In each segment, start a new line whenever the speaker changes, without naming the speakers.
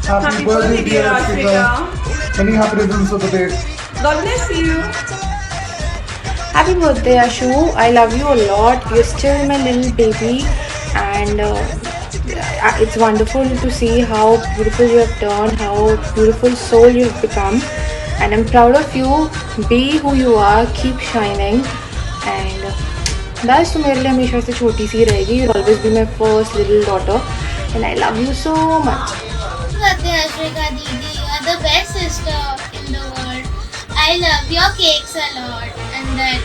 Happy birthday, dear Ashwika. Many happy returns of the day. God bless you.
Happy birthday, Ashu. I love you a lot. You're still my little baby, and it's wonderful to see how beautiful you have turned, how beautiful soul you have become. And I'm proud of you. Be who you are, keep shining. And बस तू मेरे लिए हमेशा से छोटी सी रहेगी. You'll always be my first little daughter, and I love you so much.
Birthday, Ashwika Didi. You are the best sister in the world. I love your cakes a lot, and that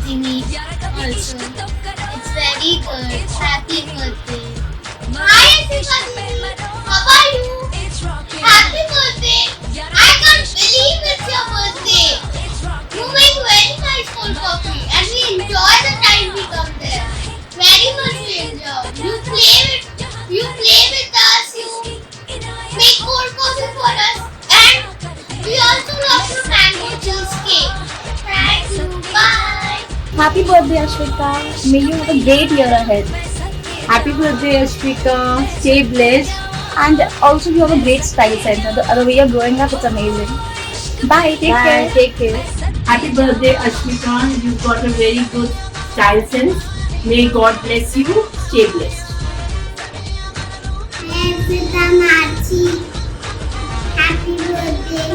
thingy also. It's very good. Happy birthday. Hi, Ashwika Didi. How are you? Happy birthday. I can't believe it's your birthday. You make very nice cold coffee, and we enjoy the time we come there. Very much we enjoy. You play with us. You make cold coffee for us, and we also love your mango cheesecake. Thank you. Bye.
Happy birthday, Ashwika. May you have a great year ahead.
Happy birthday, Ashwika. Stay blessed.
And also, you have a great style sense. The way you're growing up, it's amazing. Bye. Take care.
Take care. Happy birthday, Ashwika. You've got a very good style sense. May God bless you. Stay blessed.
Happy birthday.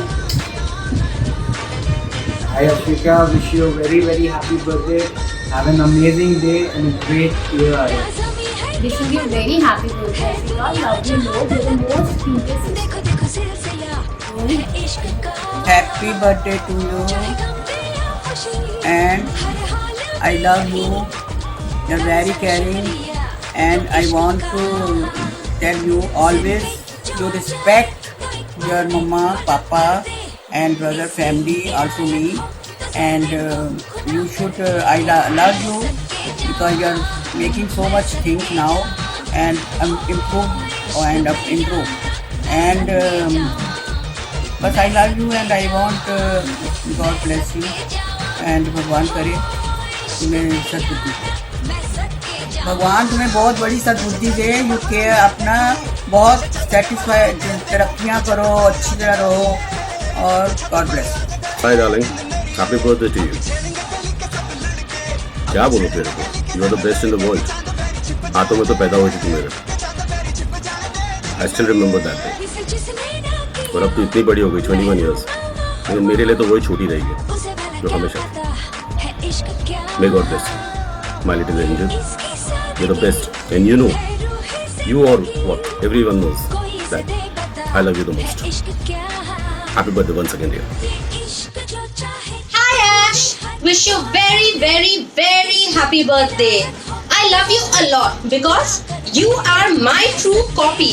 Hi Ashwika, wish you a very happy birthday. Have an amazing day and a great year ahead.
Wishing you very happy birthday. Ashwika. Love you, Lord. You're the most cutest sister.
Happy birthday to you, and I love you. You're very caring, and I want to tell you always to respect your mama, papa, and brother, family, also me. And you should. Love you because you're making so much things now, and improve and improve. And but I love you and I want God bless you and भगवान करे तुम्हें सद्बुद्धि दे. भगवान तुम्हें बहुत बड़ी सद्बुद्धि दे. You के अपना बहुत सेटिस्फाई तरक्कियाँ करो, अच्छी तरह रहो और God bless.
Hi darling, happy birthday to you. क्या बोलूं तेरे को? You are the best in the world. हाथों में तो पैदा हुई थी तू मेरे. I still remember that day. और अब तो इतनी बड़ी हो गई 21 years. लेकिन मेरे लिए तो वही छोटी रहेगी जो हमेशा. May God bless you, my little angel. You're the best, and you know, you or what? Everyone knows that I love you the most. Happy birthday once again, dear.
Hi Ash, wish you very happy birthday. I love you a lot because you are my true copy.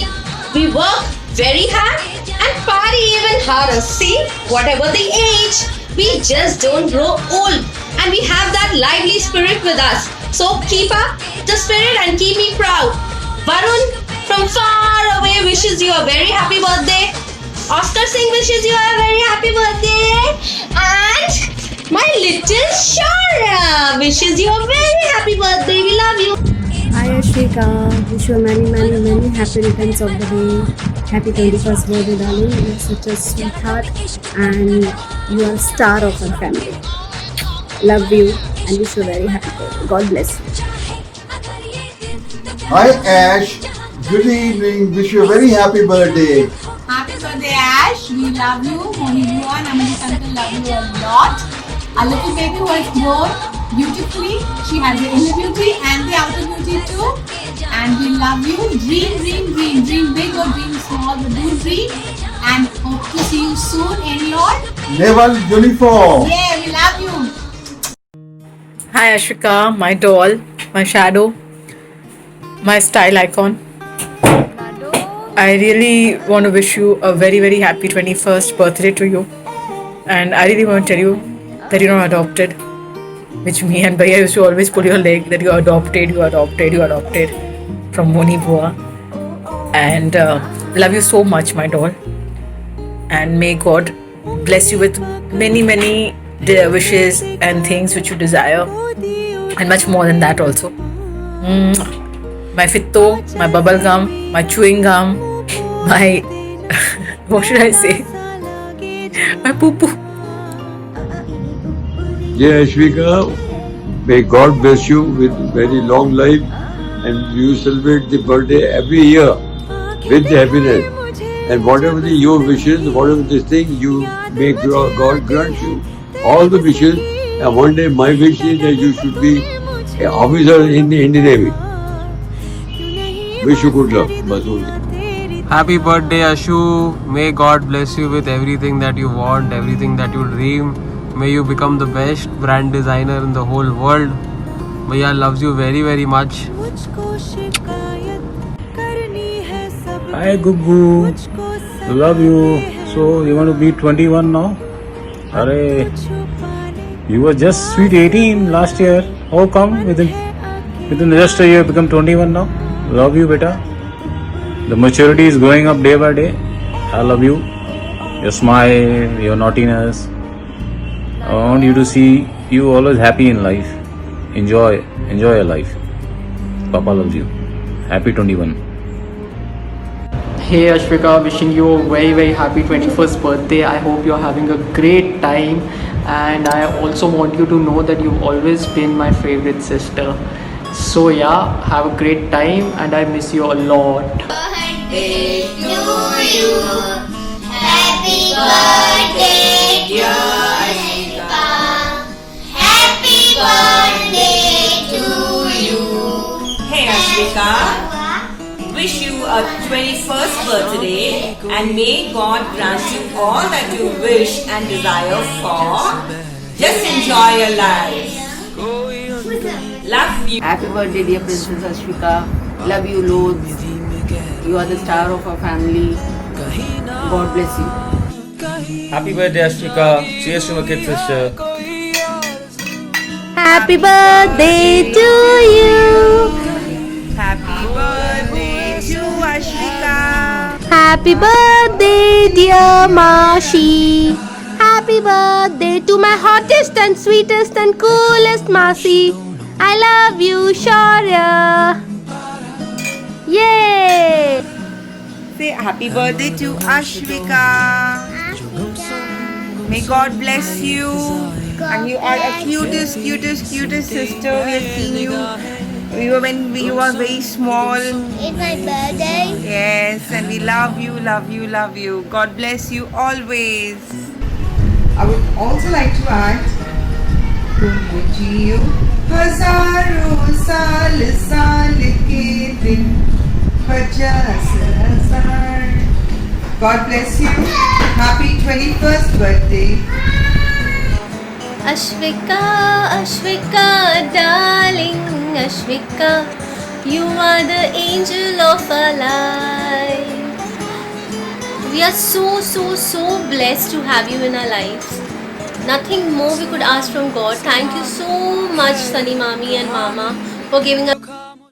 We work very hard and party even harder. See, whatever the age, we just don't grow old and we have that lively spirit with us. So keep up the spirit and keep me proud. Varun from far away wishes you a very happy birthday. Oscar Singh wishes you a very happy birthday. And my little Shara wishes you a very happy birthday. We love you.
Hi Ashwika, wish you many happy returns of the day. Happy 21st birthday, darling. You're such a sweetheart and you are a star of our family. Love you and wish you a very happy birthday. God bless you.
Hi Ash, good evening. Wish you a very happy birthday.
Happy birthday, Ash. We love you. Moni Bua and Amani Uncle love you a lot. A little baby who has grown beautifully. She has the inner beauty and the outer beauty too. And we love you. Dream big or dream small, but do dream. And hope to see you soon in your
Naval uniform.
Yeah, we love you.
Hi Ashwika, my doll, my shadow, my style icon. I really want to wish you a very happy 21st birthday to you. And I really want to tell you that you're not adopted. Which me and Bhaiya used to always pull your leg that you're adopted from Moni Bua. And love you so much, my doll. And may God bless you with many wishes and things which you desire. And much more than that also. My fitto, my bubble gum, my chewing gum, my what should I say? My poo poo.
Dear Ashwika, may God bless you with very long life and you celebrate the birthday every year with the happiness. And whatever your wishes, whatever the thing you may God grant you all the wishes. And one day my wish is that you should be an officer in the Indian Navy. Wish you good luck.
Happy birthday, Ashu. May God bless you with everything that you want, everything that you dream. May you become the best brand designer in the whole world. Bhaiya loves you very, very much.
Hi Gugu, love you. So you want to be 21 now? Arey, you were just sweet 18 last year. How come within just a year become 21 now? Love you, beta. The maturity is going up day by day. I love you. Your smile, your naughtiness. I want you to see you always happy in life. Enjoy your life. Papa loves you. Happy 21.
Hey Ashwika, wishing you a very very happy 21st birthday. I hope you're having a great time, and I also want you to know that you've always been my favorite sister. So yeah, have a great time and I miss you a lot.
Birthday to you. Happy birthday, dear Ashwika. Happy birthday to you.
Hey Ashwika, wish you a 21st birthday and may God grant you all that you wish and desire for. Just enjoy your life. Love you.
Happy birthday, dear Princess Ashwika. Love you loads. You are the star of our family. God bless you.
Happy birthday, Ashwika. Cheers to my kid sister.
Happy birthday to you.
Happy birthday to Ashwika.
Happy birthday, dear Mashi. Happy birthday to my hottest and sweetest and coolest Masi. I love you, Shaurya. Yay!
Say happy birthday to Ashwika. May God bless you. And you are a cutest sister. We have seen you. When you were very small.
It's my birthday.
Yes, and we love you. God bless you always. I would also like to add, you हजारों साल के दिन 50,000. God bless you. Happy 21st birthday.
Ashwika, Ashwika, darling Ashwika, you are the angel of our life. We are so blessed to have you in our lives. Nothing more we could ask from God. Thank you so much, Sunny Mami and Mama, for giving us